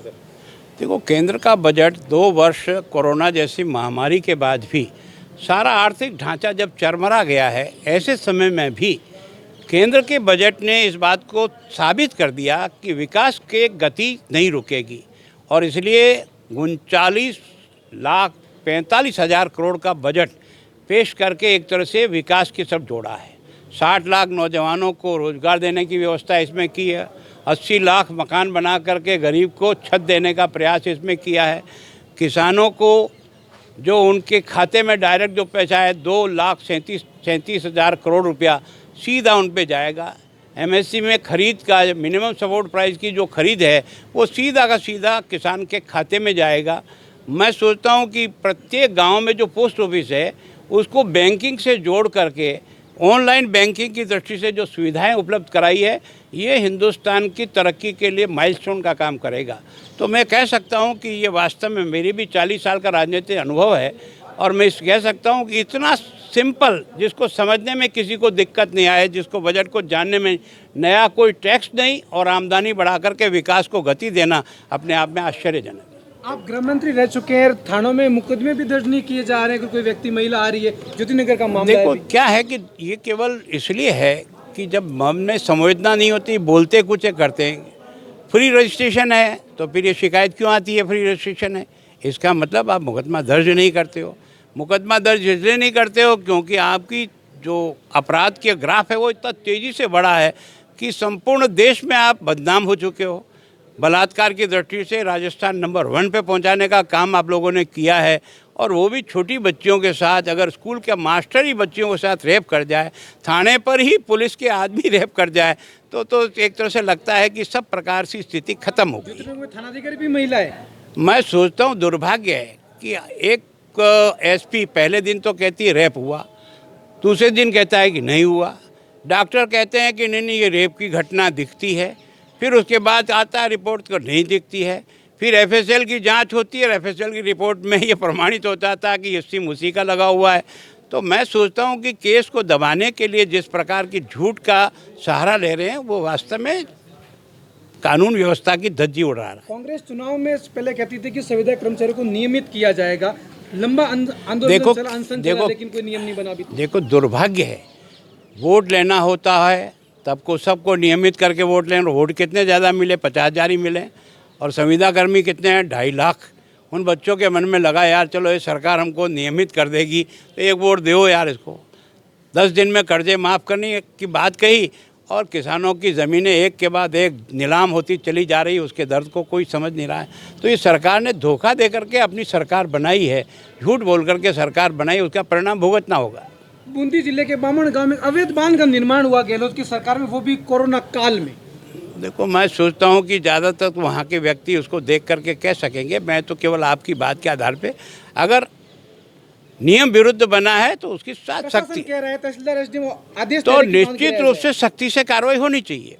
Sir? देखो, केंद्र का बजट 2 वर्ष कोरोना जैसी महामारी के बाद भी सारा आर्थिक ढांचा जब चरमरा गया है, ऐसे समय में भी केंद्र के बजट ने इस बात को साबित कर दिया कि विकास की गति नहीं रुकेगी और इसलिए 39,45,000 करोड़ का बजट पेश करके एक तरह से विकास की तरफ जोड़ा है। 60 लाख नौजवानों को रोजगार देने की व्यवस्था इसमें की है। 80 लाख मकान बना करके गरीब को छत देने का प्रयास इसमें किया है। किसानों को जो उनके खाते में डायरेक्ट जो पैसा है 2,37,000 करोड़ रुपया सीधा उन पे जाएगा। एमएसपी में खरीद का मिनिमम सपोर्ट प्राइस की जो खरीद है वो सीधा का सीधा किसान के खाते में जाएगा। मैं सोचता हूँ कि प्रत्येक गांव में जो पोस्ट ऑफिस है उसको बैंकिंग से जोड़ करके ऑनलाइन बैंकिंग की दृष्टि से जो सुविधाएं उपलब्ध कराई है, ये हिंदुस्तान की तरक्की के लिए माइलस्टोन का काम करेगा। तो मैं कह सकता हूं कि ये वास्तव में मेरी भी 40 साल का राजनीतिक अनुभव है और मैं कह सकता हूं कि इतना सिंपल, जिसको समझने में किसी को दिक्कत नहीं आए, जिसको बजट को जानने में नया कोई टैक्स नहीं और आमदनी बढ़ा करके विकास को गति देना अपने आप में आश्चर्यजनक है। आप गृह मंत्री रह चुके हैं, थानों में मुकदमे भी दर्ज नहीं किए जा रहे हैं कि कोई व्यक्ति महिला आ रही है, ज्योतिनगर का मामला है। देखो, क्या है कि ये केवल इसलिए है कि जब मन में संवेदना नहीं होती, बोलते कुछ करते हैं। फ्री रजिस्ट्रेशन है तो फिर ये शिकायत क्यों आती है फ्री रजिस्ट्रेशन है? इसका मतलब आप मुकदमा दर्ज नहीं करते हो। मुकदमा दर्ज इसलिए नहीं करते हो क्योंकि आपकी जो अपराध के ग्राफ है वो इतना तेज़ी से बढ़ा है कि संपूर्ण देश में आप बदनाम हो चुके हो। बलात्कार की दृष्टि से राजस्थान नंबर 1 पे पहुंचाने का काम आप लोगों ने किया है और वो भी छोटी बच्चियों के साथ। अगर स्कूल के मास्टर ही बच्चियों के साथ रेप कर जाए, थाने पर ही पुलिस के आदमी रेप कर जाए तो एक तरह से लगता है कि सब प्रकार से स्थिति खत्म हो गई। थानाधिकारी भी महिला है। मैं सोचता हूँ दुर्भाग्य है कि एक एसपी पहले दिन तो कहती है रेप हुआ, दूसरे दिन कहता है कि नहीं हुआ। डॉक्टर कहते हैं कि नहीं ये रेप की घटना दिखती है, फिर उसके बाद आता है रिपोर्ट तो नहीं दिखती है। फिर एफएसएल की जांच होती है, एफएसएल की रिपोर्ट में ये प्रमाणित होता था कि सिम उसी का लगा हुआ है। तो मैं सोचता हूँ कि केस को दबाने के लिए जिस प्रकार की झूठ का सहारा ले रहे हैं वो वास्तव में कानून व्यवस्था की धज्जी उड़ा रहा है। कांग्रेस चुनाव में पहले कहती थी कि संविदा कर्मचारियों को नियमित किया जाएगा, लंबा आंदोलन चला, अनशन चला, लेकिन कोई नियम नहीं बना। देखो, दुर्भाग्य है, वोट लेना होता है तब को सबको नियमित करके वोट लें। वोट कितने ज़्यादा मिले? 50,000 ही मिले। और संविदा कर्मी कितने हैं? 2.5 लाख। उन बच्चों के मन में लगा यार चलो ये सरकार हमको नियमित कर देगी तो एक वोट दो यार इसको। 10 दिन में कर्जे माफ़ करने की बात कही और किसानों की ज़मीनें एक के बाद एक नीलाम होती चली जा रही, उसके दर्द को कोई समझ नहीं रहा है। तो ये सरकार ने धोखा दे करके अपनी सरकार बनाई है, झूठ बोल करके सरकार बनाई, उसका परिणाम भुगतना होगा। बूंदी जिले के बामण गांव में अवैध बांध का निर्माण हुआ गहलोत की सरकार में, वो भी कोरोना काल में। देखो, मैं सोचता हूँ कि ज़्यादातर तो वहाँ के व्यक्ति उसको देख करके कह सकेंगे। मैं तो केवल आपकी बात के आधार पे, अगर नियम विरुद्ध बना है तो उसकी साथ सख्ती कह रहा है तहसीलदार एसडीएम आदेश तो निश्चित रूप से सख्ती से कार्रवाई होनी चाहिए।